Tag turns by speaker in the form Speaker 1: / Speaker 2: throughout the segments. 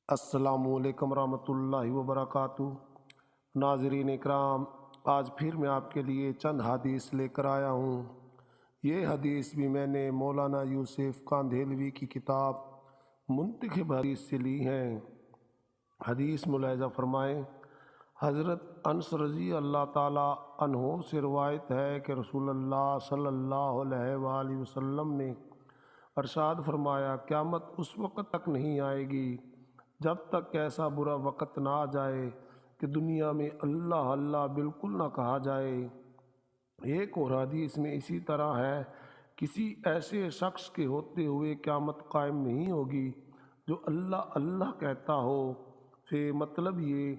Speaker 1: السلام علیکم ورحمۃ اللہ وبرکاتہ۔ ناظرین اکرام، آج پھر میں آپ کے لیے چند حدیث لے کر آیا ہوں۔ یہ حدیث بھی میں نے مولانا یوسف کاندھیلوی کی کتاب منتخب حدیث سے لی ہیں۔ حدیث ملاحظہ فرمائیں۔ حضرت انس رضی اللہ تعالیٰ عنہ سے روایت ہے کہ رسول اللہ صلی اللہ علیہ وآلہ وسلم نے ارشاد فرمایا، قیامت اس وقت تک نہیں آئے گی جب تک ایسا برا وقت نہ آ جائے کہ دنیا میں اللہ اللہ بالکل نہ کہا جائے۔ ایک اور حدیث میں اسی طرح ہے، کسی ایسے شخص کے ہوتے ہوئے قیامت قائم نہیں ہوگی جو اللہ اللہ کہتا ہو۔ پھر مطلب یہ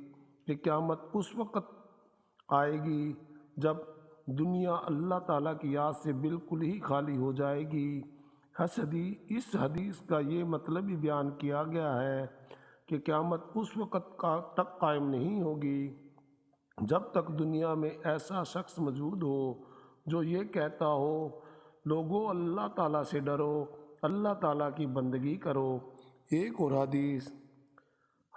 Speaker 1: کہ قیامت اس وقت آئے گی جب دنیا اللہ تعالیٰ کی یاد سے بالکل ہی خالی ہو جائے گی۔ اس حدیث کا یہ مطلب بھی بیان کیا گیا ہے کہ قیامت اس وقت تک قائم نہیں ہوگی جب تک دنیا میں ایسا شخص موجود ہو جو یہ کہتا ہو، لوگوں اللہ تعالیٰ سے ڈرو، اللہ تعالیٰ کی بندگی کرو۔ ایک اور حدیث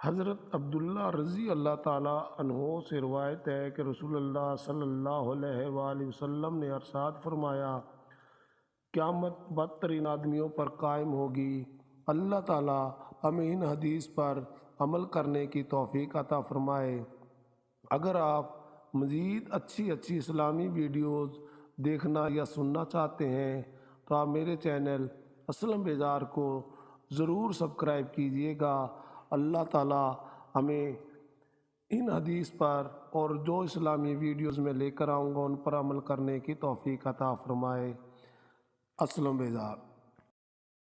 Speaker 1: حضرت عبداللہ رضی اللہ تعالیٰ عنہ سے روایت ہے کہ رسول اللہ صلی اللہ علیہ وآلہ وسلم نے ارشاد فرمایا، قیامت بدترین آدمیوں پر قائم ہوگی۔ اللہ تعالیٰ ہمیں ان حدیث پر عمل کرنے کی توفیق عطا فرمائے۔ اگر آپ مزید اچھی اسلامی ویڈیوز دیکھنا یا سننا چاہتے ہیں تو آپ میرے چینل اسلم بیزار کو ضرور سبسکرائب کیجیے گا۔ اللہ تعالیٰ ہمیں ان حدیث پر اور جو اسلامی ویڈیوز میں لے کر آؤں گا ان پر عمل کرنے کی توفیق عطا فرمائے۔ اسلم بیزار۔